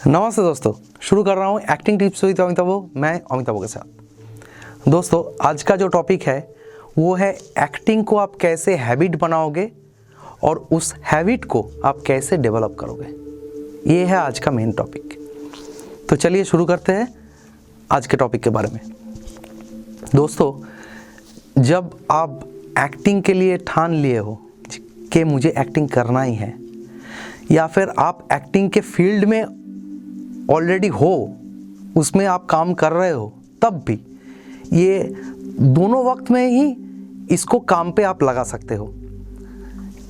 नमस्ते दोस्तों, शुरू कर रहा हूँ एक्टिंग टिप्स विद अमिताभ। मैं अमिताभ के साथ। दोस्तों, आज का जो टॉपिक है वो है एक्टिंग को आप कैसे हैबिट बनाओगे और उस हैबिट को आप कैसे डेवलप करोगे। ये है आज का मेन टॉपिक। तो चलिए शुरू करते हैं आज के टॉपिक के बारे में। दोस्तों, जब आप एक्टिंग के लिए ठान लिए हो कि मुझे एक्टिंग करना ही है, या फिर आप एक्टिंग के फील्ड में ऑलरेडी हो, उसमें आप काम कर रहे हो, तब भी ये दोनों वक्त में ही इसको काम पे आप लगा सकते हो।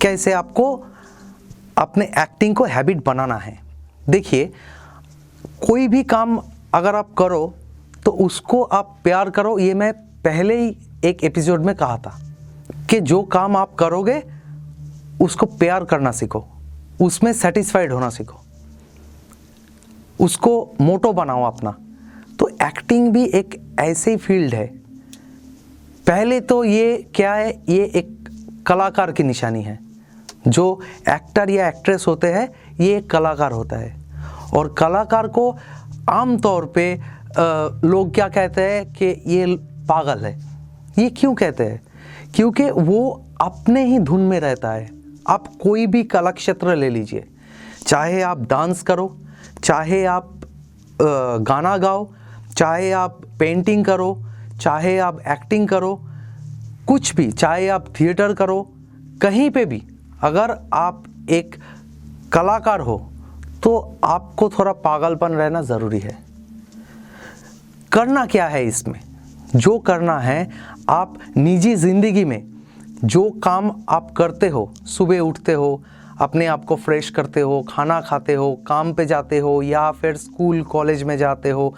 कैसे आपको अपने एक्टिंग को हैबिट बनाना है। देखिए, कोई भी काम अगर आप करो तो उसको आप प्यार करो। ये मैं पहले ही एक एपिसोड में कहा था कि जो काम आप करोगे उसको प्यार करना सीखो, उसमें सेटिस्फाइड होना सीखो, उसको मोटो बनाओ अपना। तो एक्टिंग भी एक ऐसी फील्ड है। पहले तो ये क्या है, ये एक कलाकार की निशानी है। जो एक्टर या एक्ट्रेस होते हैं ये एक कलाकार होता है। और कलाकार को आम तौर पे लोग क्या कहते हैं कि ये पागल है। ये क्यों कहते हैं? क्योंकि वो अपने ही धुन में रहता है। आप कोई भी कला क्षेत्र ले लीजिए, चाहे आप डांस करो, चाहे आप गाना गाओ, चाहे आप पेंटिंग करो, चाहे आप एक्टिंग करो, कुछ भी, चाहे आप थिएटर करो, कहीं पे भी अगर आप एक कलाकार हो तो आपको थोड़ा पागलपन रहना ज़रूरी है। करना क्या है इसमें? जो करना है, आप निजी ज़िंदगी में जो काम आप करते हो, सुबह उठते हो, अपने आप को फ्रेश करते हो, खाना खाते हो, काम पे जाते हो, या फिर स्कूल कॉलेज में जाते हो,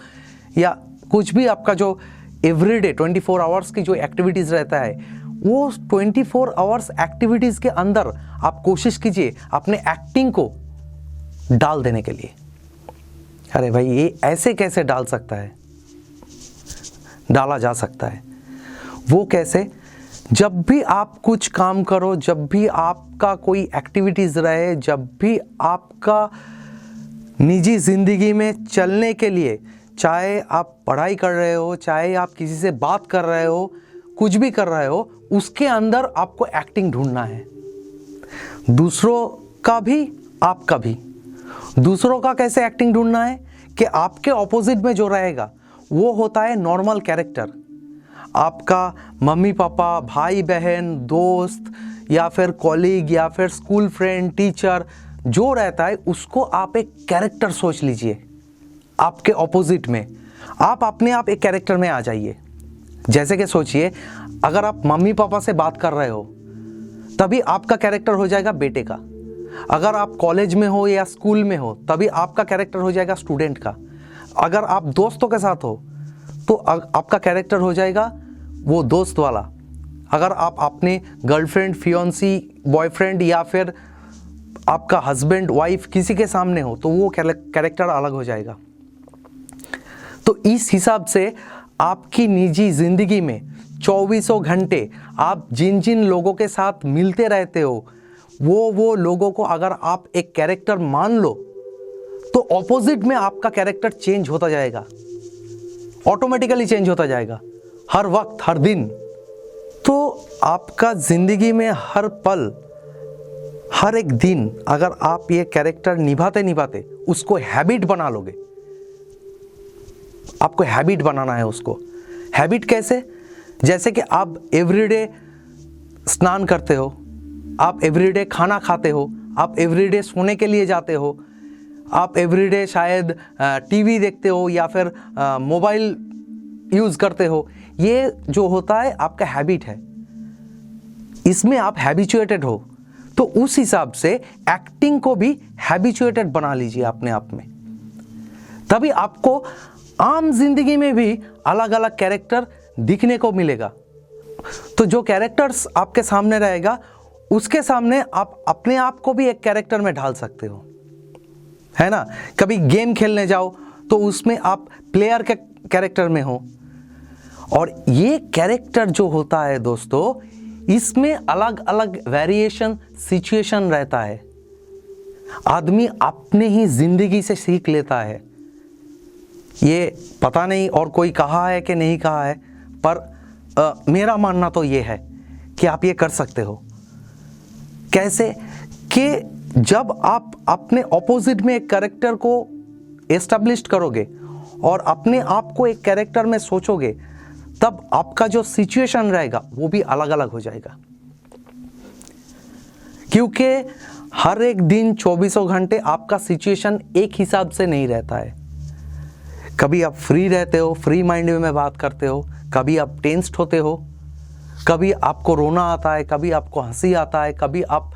या कुछ भी आपका जो एवरीडे 24 आवर्स की जो एक्टिविटीज़ रहता है, वो 24 आवर्स एक्टिविटीज़ के अंदर आप कोशिश कीजिए अपने एक्टिंग को डाल देने के लिए। अरे भाई, ये ऐसे कैसे डाल सकता है? डाला जा सकता है। वो कैसे? जब भी आप कुछ काम करो, जब भी आपका कोई एक्टिविटीज़ रहे, जब भी आपका निजी ज़िंदगी में चलने के लिए, चाहे आप पढ़ाई कर रहे हो, चाहे आप किसी से बात कर रहे हो, कुछ भी कर रहे हो, उसके अंदर आपको एक्टिंग ढूंढना है। दूसरों का भी, आपका भी। दूसरों का कैसे एक्टिंग ढूंढना है कि आपके ऑपोजिट में जो रहेगा वो होता है नॉर्मल कैरेक्टर। आपका मम्मी पापा, भाई बहन, दोस्त, या फिर कॉलीग, या फिर स्कूल फ्रेंड, टीचर, जो रहता है उसको आप एक कैरेक्टर सोच लीजिए। आपके ऑपोजिट में आप अपने आप एक कैरेक्टर में आ जाइए। जैसे कि सोचिए, अगर आप मम्मी पापा से बात कर रहे हो तभी आपका कैरेक्टर हो जाएगा बेटे का। अगर आप कॉलेज में हो या स्कूल में हो तभी आपका कैरेक्टर हो जाएगा स्टूडेंट का। अगर आप दोस्तों के साथ हो तो आपका कैरेक्टर हो जाएगा वो दोस्त वाला। अगर आप अपने गर्लफ्रेंड, फियोंसी, बॉयफ्रेंड, या फिर आपका हस्बैंड, वाइफ किसी के सामने हो तो वो कैरेक्टर अलग हो जाएगा। तो इस हिसाब से आपकी निजी ज़िंदगी में 24 घंटे आप जिन जिन लोगों के साथ मिलते रहते हो, वो लोगों को अगर आप एक कैरेक्टर मान लो तो ऑपोजिट में आपका कैरेक्टर चेंज होता जाएगा, ऑटोमेटिकली चेंज होता जाएगा, हर वक्त, हर दिन। तो आपका ज़िंदगी में हर पल, हर एक दिन अगर आप ये कैरेक्टर निभाते निभाते उसको हैबिट बना लोगे। आपको हैबिट बनाना है उसको। हैबिट कैसे? जैसे कि आप एवरीडे स्नान करते हो, आप एवरीडे खाना खाते हो, आप एवरीडे सोने के लिए जाते हो, आप एवरीडे शायद टीवी देखते हो या फिर मोबाइल यूज़ करते हो। ये जो होता है आपका हैबिट है, इसमें आप हैबिचुएटेड हो। तो उस हिसाब से एक्टिंग को भी हैबिचुएटेड बना लीजिए अपने आप में। तभी आपको आम जिंदगी में भी अलग अलग कैरेक्टर दिखने को मिलेगा। तो जो कैरेक्टर्स आपके सामने रहेगा, उसके सामने आप अपने आप को भी एक कैरेक्टर में ढाल सकते हो, है ना। कभी गेम खेलने जाओ तो उसमें आप प्लेयर के कैरेक्टर में हो। और ये कैरेक्टर जो होता है दोस्तों, इसमें अलग अलग वेरिएशन, सिचुएशन रहता है। आदमी अपने ही जिंदगी से सीख लेता है। ये पता नहीं और कोई कहा है कि नहीं कहा है, पर मेरा मानना तो ये है कि आप ये कर सकते हो। कैसे कि जब आप अपने ऑपोजिट में एक कैरेक्टर को एस्टेब्लिश करोगे और अपने आप को एक कैरेक्टर में सोचोगे, तब आपका जो सिचुएशन रहेगा वो भी अलग अलग हो जाएगा। क्योंकि हर एक दिन 24 घंटे आपका सिचुएशन एक हिसाब से नहीं रहता है। कभी आप फ्री रहते हो, फ्री माइंड में बात करते हो, कभी आप टेंस्ड होते हो, कभी आपको रोना आता है, कभी आपको हंसी आता है, कभी आप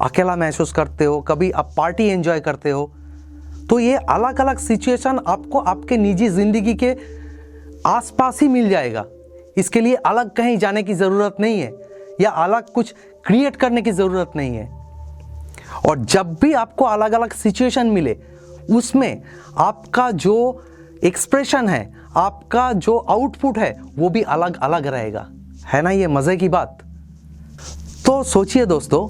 अकेला महसूस करते हो, कभी आप पार्टी एंजॉय करते हो। तो ये अलग अलग सिचुएशन आपको आपके निजी ज़िंदगी के आसपास ही मिल जाएगा। इसके लिए अलग कहीं जाने की ज़रूरत नहीं है या अलग कुछ क्रिएट करने की ज़रूरत नहीं है। और जब भी आपको अलग अलग सिचुएशन मिले, उसमें आपका जो एक्सप्रेशन है, आपका जो आउटपुट है, वो भी अलग अलग रहेगा। है ना ये मज़े की बात। तो सोचिए दोस्तों,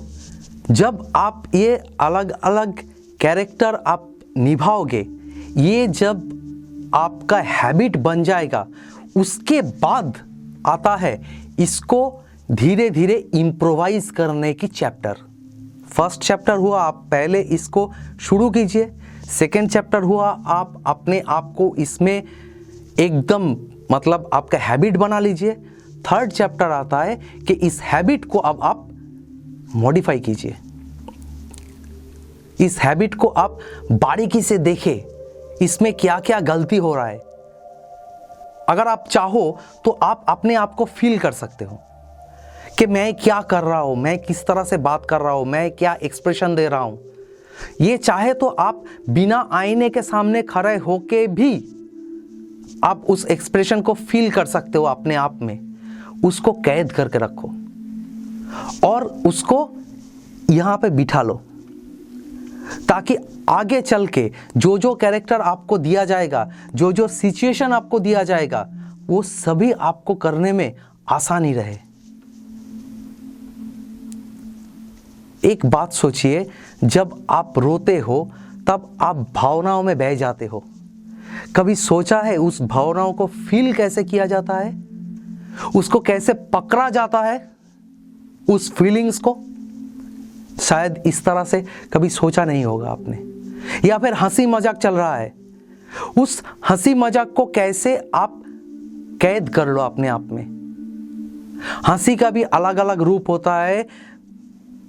जब आप ये अलग अलग कैरेक्टर आप निभाओगे, ये जब आपका हैबिट बन जाएगा, उसके बाद आता है इसको धीरे धीरे इम्प्रोवाइज करने की चैप्टर। फर्स्ट चैप्टर हुआ आप पहले इसको शुरू कीजिए, सेकेंड चैप्टर हुआ आप अपने आप को इसमें एकदम मतलब आपका हैबिट बना लीजिए। थर्ड चैप्टर आता है कि इस हैबिट को अब आप मॉडिफाई कीजिए, इस हैबिट को आप बारीकी से देखें, इसमें क्या क्या गलती हो रहा है। अगर आप चाहो तो आप अपने आप को फील कर सकते हो कि मैं क्या कर रहा हूं, मैं किस तरह से बात कर रहा हूं, मैं क्या एक्सप्रेशन दे रहा हूं। ये चाहे तो आप बिना आईने के सामने खड़े होके भी आप उस एक्सप्रेशन को फील कर सकते हो अपने आप में। उसको कैद करके रखो और उसको यहां पे बिठा लो, ताकि आगे चल के जो जो कैरेक्टर आपको दिया जाएगा, जो जो सिचुएशन आपको दिया जाएगा, वो सभी आपको करने में आसानी रहे। एक बात सोचिए, जब आप रोते हो तब आप भावनाओं में बह जाते हो। कभी सोचा है उस भावनाओं को फील कैसे किया जाता है, उसको कैसे पकड़ा जाता है, उस फीलिंग्स को? शायद इस तरह से कभी सोचा नहीं होगा आपने। या फिर हंसी मजाक चल रहा है, उस हंसी मजाक को कैसे आप कैद कर लो अपने आप में। हंसी का भी अलग अलग रूप होता है,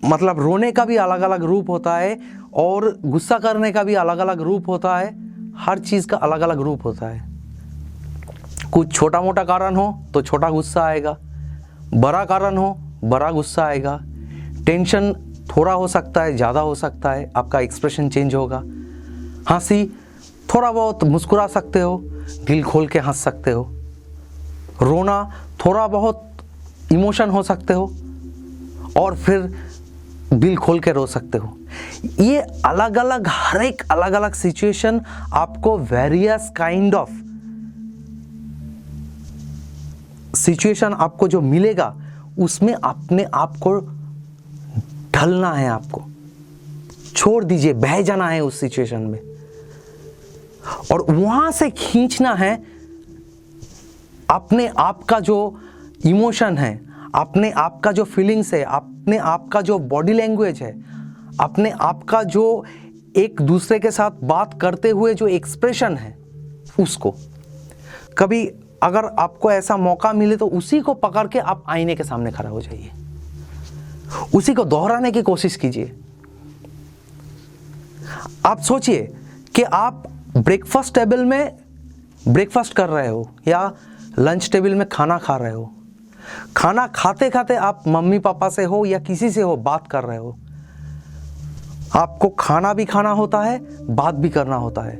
मतलब रोने का भी अलग अलग रूप होता है, और गुस्सा करने का भी अलग अलग रूप होता है। हर चीज़ का अलग अलग रूप होता है। कुछ छोटा मोटा कारण हो तो छोटा गुस्सा आएगा, बड़ा कारण हो बड़ा गुस्सा आएगा, टेंशन थोड़ा हो सकता है, ज़्यादा हो सकता है, आपका एक्सप्रेशन चेंज होगा। हंसी थोड़ा बहुत मुस्कुरा सकते हो, दिल खोल के हंस सकते हो। रोना थोड़ा बहुत इमोशन हो सकते हो और फिर दिल खोल के रो सकते हो। ये अलग अलग, हर एक अलग अलग सिचुएशन आपको वेरियस काइंड ऑफ सिचुएशन आपको जो मिलेगा, उसमें अपने आप को ढलना है, आपको छोड़ दीजिए, बह जाना है उस सिचुएशन में और वहां से खींचना है अपने आप का जो इमोशन है, अपने आप का जो फीलिंग्स है, अपने आप का जो बॉडी लैंग्वेज है, अपने आप का जो एक दूसरे के साथ बात करते हुए जो एक्सप्रेशन है, उसको कभी अगर आपको ऐसा मौका मिले तो उसी को पकड़ के आप आईने के सामने खड़ा हो जाइए, उसी को दोहराने की कोशिश कीजिए। आप सोचिए कि आप ब्रेकफास्ट टेबल में ब्रेकफास्ट कर रहे हो या लंच टेबल में खाना खा रहे हो। खाना खाते खाते आप मम्मी पापा से हो या किसी से हो बात कर रहे हो। आपको खाना भी खाना होता है, बात भी करना होता है।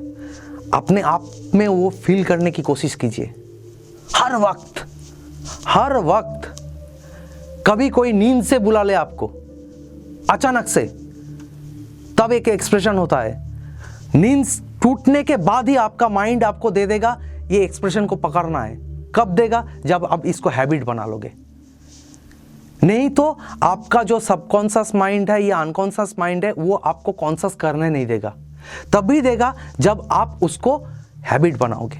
अपने आप में वो फील करने की कोशिश कीजिए। हर वक्त कभी कोई नींद से बुला ले आपको अचानक से, तब एक एक्सप्रेशन होता है। नींद टूटने के बाद ही आपका माइंड आपको दे देगा ये एक्सप्रेशन को पकड़ना है। कब देगा? जब आप इसको हैबिट बना लोगे। नहीं तो आपका जो सबकॉन्शियस माइंड है या अनकॉन्शियस माइंड है वो आपको कॉन्शियस करने नहीं देगा। तभी देगा जब आप उसको हैबिट बनाओगे।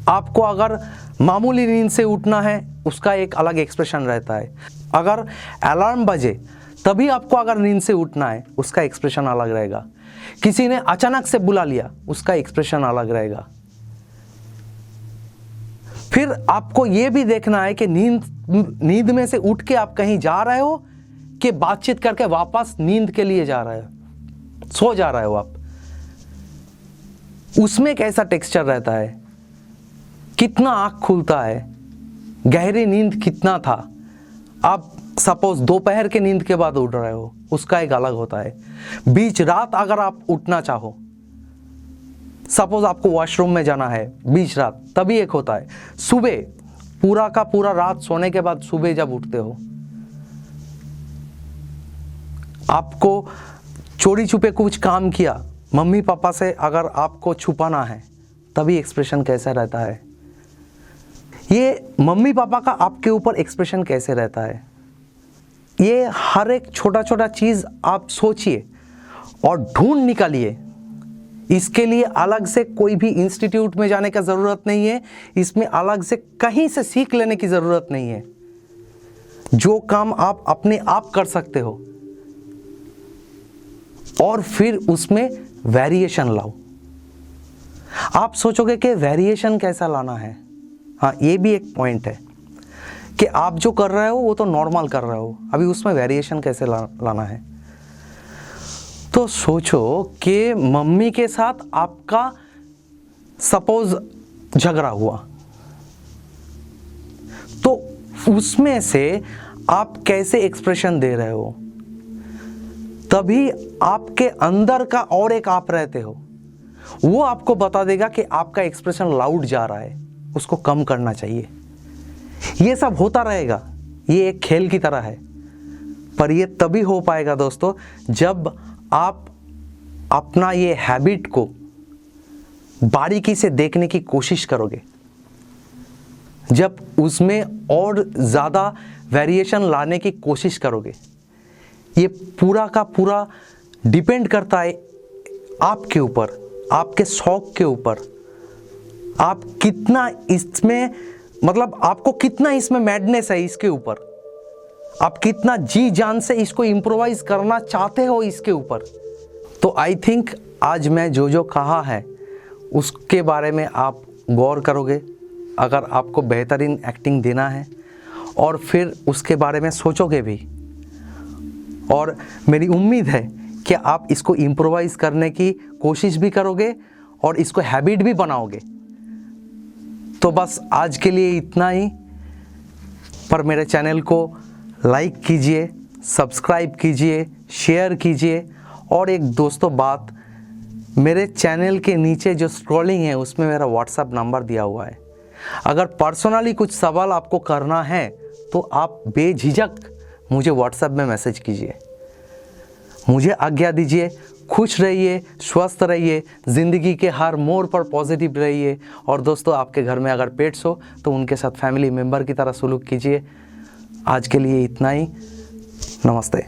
आपको अगर मामूली नींद से उठना है उसका एक अलग एक्सप्रेशन रहता है, अगर अलार्म बजे तभी आपको अगर नींद से उठना है उसका एक्सप्रेशन अलग रहेगा, किसी ने अचानक से बुला लिया उसका एक्सप्रेशन अलग रहेगा। फिर आपको यह भी देखना है कि नींद में से उठ के आप कहीं जा रहे हो कि बातचीत करके वापस नींद के लिए जा रहे हो, सो जा रहे हो आप, उसमें कैसा टेक्सचर रहता है, कितना आंख खुलता है, गहरी नींद कितना था। आप सपोज दोपहर के नींद के बाद उठ रहे हो उसका एक अलग होता है। बीच रात अगर आप उठना चाहो, सपोज आपको वॉशरूम में जाना है बीच रात, तभी एक होता है। सुबह पूरा का पूरा रात सोने के बाद सुबह जब उठते हो, आपको चोरी छुपे कुछ काम किया, मम्मी पापा से अगर आपको छुपाना है तभी एक्सप्रेशन कैसा रहता है। ये मम्मी पापा का आपके ऊपर एक्सप्रेशन कैसे रहता है, ये हर एक छोटा छोटा चीज़ आप सोचिए और ढूंढ निकालिए। इसके लिए अलग से कोई भी इंस्टीट्यूट में जाने का ज़रूरत नहीं है, इसमें अलग से कहीं से सीख लेने की ज़रूरत नहीं है। जो काम आप अपने आप कर सकते हो और फिर उसमें वेरिएशन लाओ। आप सोचोगे कि वेरिएशन कैसा लाना है, हाँ ये भी एक पॉइंट है कि आप जो कर रहे हो वो तो नॉर्मल कर रहे हो, अभी उसमें वेरिएशन कैसे लाना है। तो सोचो कि मम्मी के साथ आपका सपोज झगड़ा हुआ, तो उसमें से आप कैसे एक्सप्रेशन दे रहे हो, तभी आपके अंदर का और एक आप रहते हो, वो आपको बता देगा कि आपका एक्सप्रेशन लाउड जा रहा है, उसको कम करना चाहिए। ये सब होता रहेगा, ये एक खेल की तरह है, पर ये तभी हो पाएगा दोस्तों जब आप अपना ये हैबिट को बारीकी से देखने की कोशिश करोगे, जब उसमें और ज़्यादा वेरिएशन लाने की कोशिश करोगे। ये पूरा का पूरा डिपेंड करता है आपके ऊपर, आपके शौक के ऊपर, आप कितना इसमें, मतलब आपको कितना इसमें मैडनेस है इसके ऊपर, आप कितना जी जान से इसको इम्प्रोवाइज करना चाहते हो इसके ऊपर। तो आई थिंक आज मैं जो जो कहा है उसके बारे में आप गौर करोगे, अगर आपको बेहतरीन एक्टिंग देना है, और फिर उसके बारे में सोचोगे भी, और मेरी उम्मीद है कि आप इसको इम्प्रोवाइज करने की कोशिश भी करोगे और इसको हैबिट भी बनाओगे। तो बस आज के लिए इतना ही, पर मेरे चैनल को लाइक कीजिए, सब्सक्राइब कीजिए, शेयर कीजिए। और एक दोस्तों बात, मेरे चैनल के नीचे जो स्क्रॉलिंग है उसमें मेरा व्हाट्सएप नंबर दिया हुआ है, अगर पर्सनली कुछ सवाल आपको करना है तो आप बेझिझक मुझे व्हाट्सएप में मैसेज कीजिए। मुझे आज्ञा दीजिए, खुश रहिए, स्वस्थ रहिए, ज़िंदगी के हर मोड़ पर पॉजिटिव रहिए। और दोस्तों आपके घर में अगर पेट्स हो तो उनके साथ फैमिली मेम्बर की तरह सलूक कीजिए। आज के लिए इतना ही, नमस्ते।